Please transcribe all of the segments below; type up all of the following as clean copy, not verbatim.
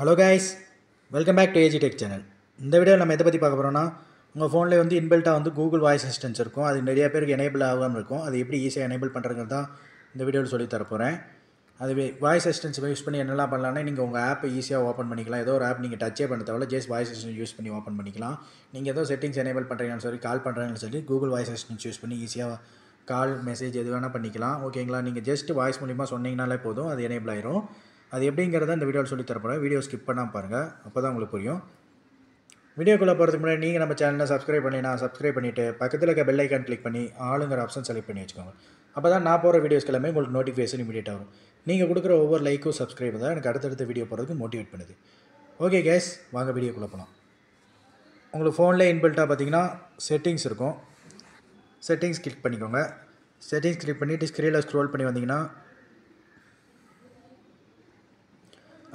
Hello guys, welcome back to AG tech channel. இந்த வீடியோவில் நம்ம எதை பற்றி பார்க்க போகிறோம்னா, உங்கள் ஃபோனில் வந்து இன்பில்ட்டாக வந்து கூகுள் வாய்ஸ் அசிஸ்டன்ஸ் இருக்கும். அது நிறைய பேருக்கு எனேபிள் ஆகாமல் இருக்கும். அது எப்படி ஈஸியாக எனேபிள் பண்ணுறதுங்கிறது தான் இந்த வீடியோவில் சொல்லி தரப்போகிறேன். அது வாய்ஸ் அசிஸ்டன்ஸ் யூஸ் பண்ணி என்னெல்லாம் பண்ணலாம்னா, நீங்கள் உங்கள் ஆப்பை ஈஸியாக ஓப்பன் பண்ணிக்கலாம். ஏதோ ஒரு ஆப் நீங்கள் டச்சே பண்ண தேவையில்ல, ஜஸ்ட் வாய்ஸ் அசிஸ்டன்ஸ் யூஸ் பண்ணி ஓப்பன் பண்ணிக்கலாம். நீங்கள் ஏதோ செட்டிங்ஸ் எனேபிள் பண்ணுறீங்கன்னு சொல்லி கால் பண்ணுறீங்கன்னு சொல்லி கூகுள் வாய்ஸ் அசிஸ்டன்ஸ் யூஸ் பண்ணி ஈஸியாக கால் மெசேஜ் எது வேணால் பண்ணிக்கலாம். ஓகேங்களா? நீங்கள் ஜஸ்ட் வாய்ஸ் மூலிமா சொன்னீங்கனாலே போதும், அது எனேபிள் ஆயிரும். அது எப்படிங்கிறத இந்த வீடியோவில் சொல்லி தரப்போகிறேன். வீடியோ ஸ்கிப் பண்ணாமல் பாருங்கள், அப்போ தான் உங்களுக்கு புரியும். வீடியோக்குள்ளே போகிறதுக்கு முன்னாடி நீங்கள் நம்ம சேனலை சப்ஸ்கிரைப் சப்ஸ்கிரைப் பண்ணிவிட்டு பக்கத்தில் இருக்க பெல் ஐக்கான் கிளிக் பண்ணி ஆளுங்கிற ஆப்ஷன் செலக்ட் பண்ணி வச்சுக்கோங்க. அப்போ தான் நான் போகிற வீடியோஸ்க்கு எல்லாமே உங்களுக்கு நோட்டிஃபிகேஷன் இமீடியட்டாக வரும். நீங்கள் கொடுக்குற ஒவ்வொரு லைக்கும் சப்ஸ்கிரைப் தான் எனக்கு அடுத்தடுத்த வீடியோ போகிறதுக்கு மோட்டிவேட் பண்ணுது. ஓகே கேஸ், வாங்க வீடியோக்குள்ளே போகலாம். உங்களுக்கு ஃபோனில் இன்பில்ட்டாக பார்த்தீங்கன்னா செட்டிங்ஸ் இருக்கும். செட்டிங்ஸ் கிளிக் பண்ணிக்கோங்க. செட்டிங்ஸ் கிளிக் பண்ணிவிட்டு ஸ்க்ரீனில் ஸ்க்ரோல் பண்ணி வந்தீங்கன்னா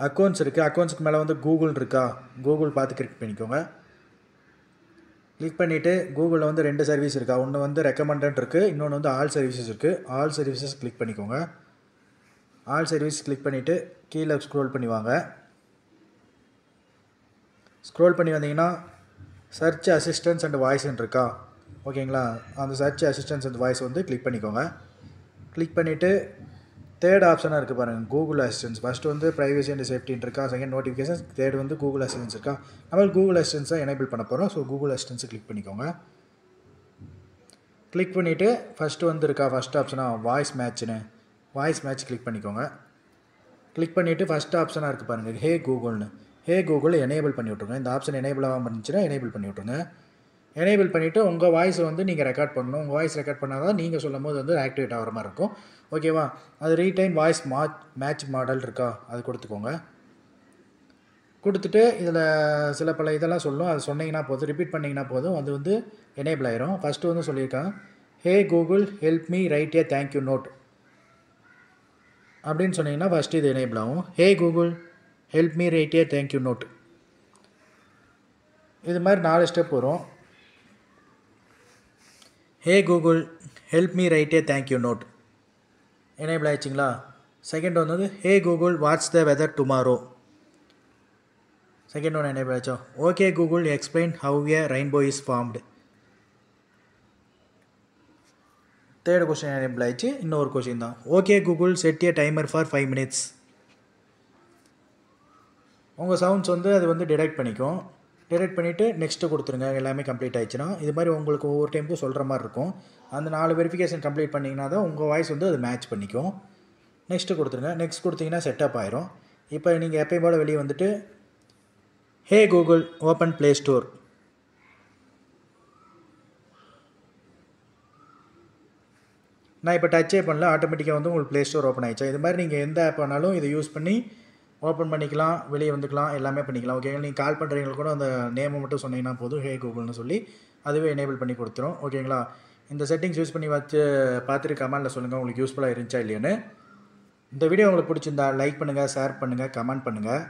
அக்கௌண்ட்ஸ் இருக்குது. அக்கௌண்ட்ஸுக்கு மேலே வந்து கூகுள் இருக்கா, கூகுள் பார்த்து கிளிக் பண்ணிக்கோங்க. கிளிக் பண்ணிவிட்டு கூகுளில் வந்து 2 சர்வீஸ் இருக்கா. ஒன்று வந்து ரெக்கமெண்டட் இருக்குது, இன்னொன்று வந்து ஆல் சர்வீசஸ் இருக்குது. ஆல் சர்வீசஸ் கிளிக் பண்ணிக்கோங்க. ஆல் சர்வீஸ் கிளிக் பண்ணிவிட்டு கீழே ஸ்க்ரோல் பண்ணி வாங்க. ஸ்க்ரோல் பண்ணி வந்தீங்கன்னா சர்ச் அசிஸ்டன்ஸ் அண்ட் வாய்ஸ்ன்னு இருக்கா. ஓகேங்களா? அந்த சர்ச் அசிஸ்டன்ஸ் அண்ட் வாய்ஸ் வந்து கிளிக் பண்ணிக்கோங்க. கிளிக் பண்ணிவிட்டு தேர்ட் ஆப்ஷனாக இருக்குது பாருங்கள், கூகுள் அசிஸ்டன்ஸ். ஃபஸ்ட்டு வந்து ப்ரைவசி அண்ட் சேஃப்டின்னு இருக்கா, செகண்ட் நோட்டிஃபிகேஷன், தேர்ட் வந்து கூகுள் அசிஸ்டன்ஸ் இருக்கா. நம்ம கூகுள் அசிஸ்டன்ஸை எனேபிள் பண்ண போகிறோம். ஸோ கூகுள் அசிஸ்டன்ஸை கிளிக் பண்ணிக்கோங்க. கிளிக் பண்ணிவிட்டு ஃபஸ்ட்டு வந்து இருக்கா, ஃபஸ்ட் ஆப்ஷனாக வாய்ஸ் மேட்ச்னு, வாய்ஸ் மேட்ச் கிளிக் பண்ணிக்கோங்க. கிளிக் பண்ணிவிட்டு ஃபஸ்ட் ஆப்ஷனாக இருக்குது பாருங்கள், ஹே கூகுள்னு. ஹே கூகுள் எனேபிள் பண்ணி விட்ருங்க. இந்த ஆப்ஷன் எனேபிள் ஆகாமல் இருந்துச்சுன்னா எனேபிள் பண்ணி விட்ருங்க. எனேபிள் பண்ணிவிட்டு உங்கள் வாய்ஸை வந்து நீங்கள் ரெக்கார்ட் பண்ணணும். உங்கள் வாய்ஸ் ரெக்கார்ட் பண்ணால் தான் நீங்கள் சொல்லும் போது வந்து ஆக்டிவேட் ஆகிற மாதிரி இருக்கும். ஓகேவா? அது ரீடைன் வாய்ஸ் மேட்ச் மாடல் இருக்கா, அது கொடுத்துக்கோங்க. கொடுத்துட்டு இதில் சில பல இதெல்லாம் சொல்லும், அது சொன்னீங்கன்னா போதும், ரிப்பீட் பண்ணிங்கன்னா போதும், அது வந்து எனேபிள் ஆயிரும். ஃபஸ்ட்டு வந்து சொல்லியிருக்காங்க, hey Google help me write a thank you note அப்படின்னு சொன்னீங்கன்னா ஃபஸ்ட்டு இது எனேபிள் ஆகும். Hey Google help me write a thank you note. இது மாதிரி 4 ஸ்டெப் வரும். Hey Google help me write a thank you note enable ஆகிடுச்சிங்களா. செகண்ட் வந்து hey Google what's the weather tomorrow. Second ஒன்று எனேபிள் ஆச்சோ. Okay Google explain how a rainbow is formed. Third question enable ஆகிடுச்சு. இன்னொரு question தான், okay Google set A timer for 5 minutes. உங்கள் sounds வந்து அது வந்து டிடெக்ட் பண்ணிக்கும். டிடெக்ட் பண்ணிவிட்டு நெக்ஸ்ட்டு கொடுத்துருங்க. எல்லாமே கம்ப்ளீட் ஆகிடுச்சுன்னா இது மாதிரி உங்களுக்கு ஒவ்வொரு டைமுக்கும் சொல்கிற மாதிரி இருக்கும். அந்த 4 வெரிஃபிகேஷன் கம்ப்ளீட் பண்ணிங்கன்னா தான் உங்கள் வாய்ஸ் வந்து அது மேட்ச் பண்ணிக்கும். நெக்ஸ்ட்டு கொடுத்துருங்க. நெக்ஸ்ட் கொடுத்தீங்கன்னா செட்டப் ஆயிரும். இப்போ நீங்கள் எப்பயும் போல் வெளியே வந்துட்டு ஹே கூகுள் ஓப்பன் ப்ளே ஸ்டோர். நான் இப்போ டச்சே பண்ணல, ஆட்டோமேட்டிக்காக வந்து உங்களுக்கு ப்ளே ஸ்டோர் ஓப்பன் ஆகிடுச்சா. இது மாதிரி நீங்கள் எந்த ஆப் வேணாலும் இதை யூஸ் பண்ணி ஓப்பன் பண்ணிக்கலாம், வெளியே வந்துக்கலாம், எல்லாமே பண்ணிக்கலாம். ஓகேங்களா? நீங்கள் கால் பண்ணுறீங்களுக்கு கூட அந்த நேமை மட்டும் சொன்னீங்கன்னா போதும், ஹே கூகுள்னு சொல்லி அதுவே எனேபிள் பண்ணி கொடுத்துரும். ஓகேங்களா? இந்த செட்டிங்ஸ் யூஸ் பண்ணி வச்சு பார்த்துட்டு கமெண்ட்டில் சொல்லுங்கள் உங்களுக்கு யூஸ்ஃபுல்லாக இருந்துச்சா இல்லையான்னு. இந்த வீடியோ உங்களுக்கு பிடிச்சிருந்தா லைக் பண்ணுங்கள், ஷேர் பண்ணுங்கள், கமெண்ட் பண்ணுங்கள்.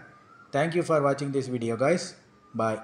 தேங்க்யூ ஃபார் வாட்சிங் திஸ் வீடியோ கைஸ். பாய்.